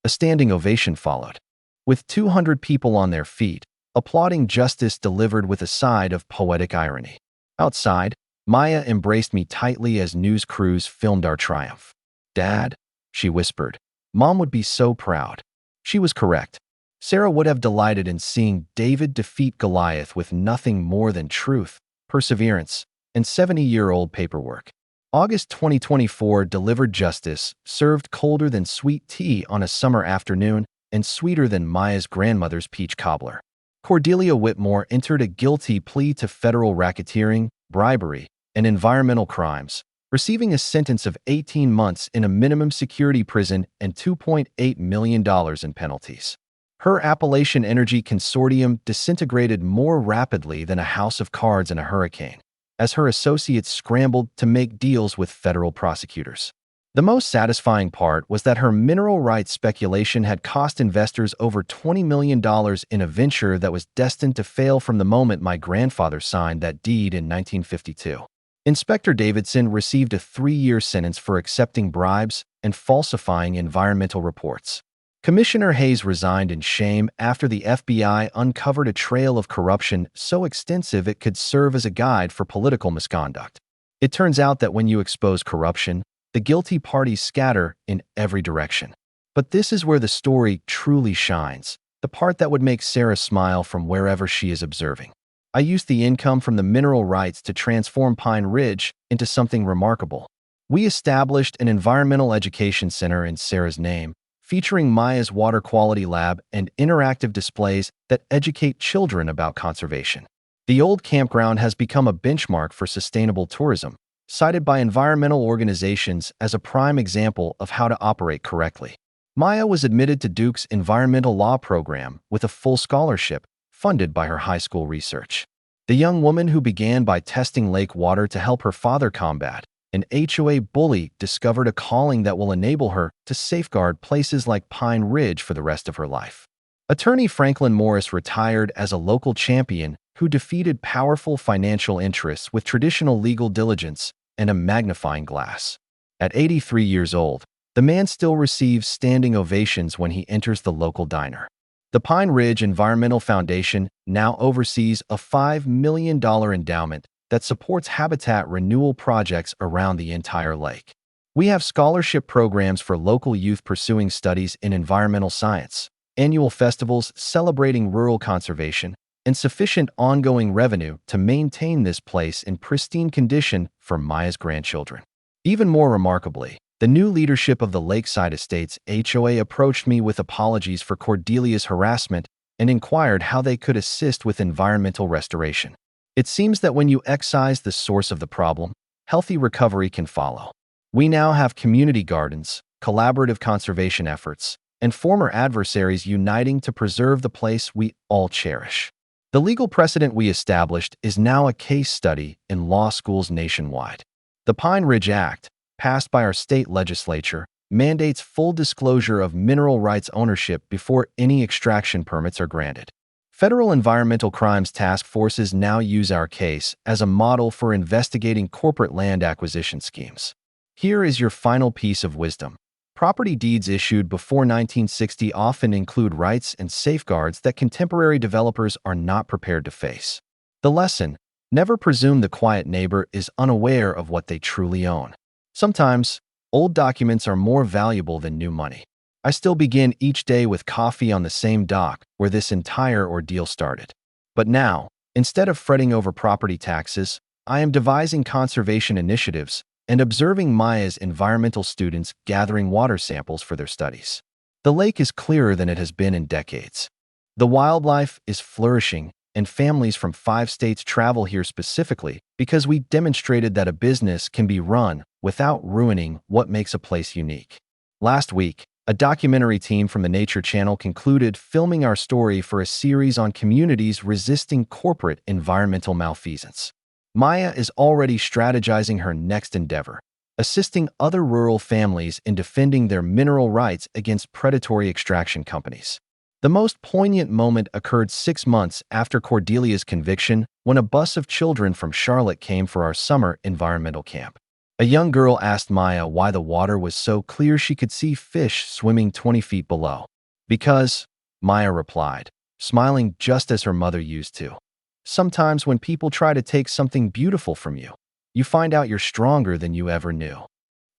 A standing ovation followed, with 200 people on their feet, applauding justice delivered with a side of poetic irony. Outside, Maya embraced me tightly as news crews filmed our triumph. Dad, she whispered, Mom would be so proud. She was correct. Sarah would have delighted in seeing David defeat Goliath with nothing more than truth, perseverance, and 70-year-old paperwork. August 2024 delivered justice, served colder than sweet tea on a summer afternoon and sweeter than Maya's grandmother's peach cobbler. Cordelia Whitmore entered a guilty plea to federal racketeering, bribery, and environmental crimes, receiving a sentence of 18 months in a minimum security prison and $2.8 million in penalties. Her Appalachian Energy Consortium disintegrated more rapidly than a house of cards in a hurricane, as her associates scrambled to make deals with federal prosecutors. The most satisfying part was that her mineral rights speculation had cost investors over $20 million in a venture that was destined to fail from the moment my grandfather signed that deed in 1952. Inspector Davidson received a 3-year sentence for accepting bribes and falsifying environmental reports. Commissioner Hayes resigned in shame after the FBI uncovered a trail of corruption so extensive it could serve as a guide for political misconduct. It turns out that when you expose corruption, the guilty parties scatter in every direction. But this is where the story truly shines, the part that would make Sarah smile from wherever she is observing. I used the income from the mineral rights to transform Pine Ridge into something remarkable. We established an environmental education center in Sarah's name, featuring Maya's water quality lab and interactive displays that educate children about conservation. The old campground has become a benchmark for sustainable tourism, cited by environmental organizations as a prime example of how to operate correctly. Maya was admitted to Duke's environmental law program with a full scholarship funded by her high school research. The young woman who began by testing lake water to help her father combat an HOA bully discovered a calling that will enable her to safeguard places like Pine Ridge for the rest of her life. Attorney Franklin Morse retired as a local champion who defeated powerful financial interests with traditional legal diligence and a magnifying glass. At 83 years old, the man still receives standing ovations when he enters the local diner. The Pine Ridge Environmental Foundation now oversees a $5 million endowment that supports habitat renewal projects around the entire lake. We have scholarship programs for local youth pursuing studies in environmental science, annual festivals celebrating rural conservation, and sufficient ongoing revenue to maintain this place in pristine condition for Maya's grandchildren. Even more remarkably, the new leadership of the Lakeside Estates HOA approached me with apologies for Cordelia's harassment and inquired how they could assist with environmental restoration. It seems that when you excise the source of the problem, healthy recovery can follow. We now have community gardens, collaborative conservation efforts, and former adversaries uniting to preserve the place we all cherish. The legal precedent we established is now a case study in law schools nationwide. The Pine Ridge Act, passed by our state legislature, mandates full disclosure of mineral rights ownership before any extraction permits are granted. Federal environmental crimes task forces now use our case as a model for investigating corporate land acquisition schemes. Here is your final piece of wisdom. Property deeds issued before 1960 often include rights and safeguards that contemporary developers are not prepared to face. The lesson: never presume the quiet neighbor is unaware of what they truly own. Sometimes, old documents are more valuable than new money. I still begin each day with coffee on the same dock where this entire ordeal started. But now, instead of fretting over property taxes, I am devising conservation initiatives and observing Maya's environmental students gathering water samples for their studies. The lake is clearer than it has been in decades. The wildlife is flourishing, and families from 5 states travel here specifically because we demonstrated that a business can be run without ruining what makes a place unique. Last week, a documentary team from the Nature Channel concluded filming our story for a series on communities resisting corporate environmental malfeasance. Maya is already strategizing her next endeavor, assisting other rural families in defending their mineral rights against predatory extraction companies. The most poignant moment occurred 6 months after Cordelia's conviction, when a bus of children from Charlotte came for our summer environmental camp. A young girl asked Maya why the water was so clear she could see fish swimming 20 feet below. Because, Maya replied, smiling just as her mother used to. Sometimes when people try to take something beautiful from you, you find out you're stronger than you ever knew.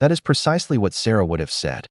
That is precisely what Sarah would have said.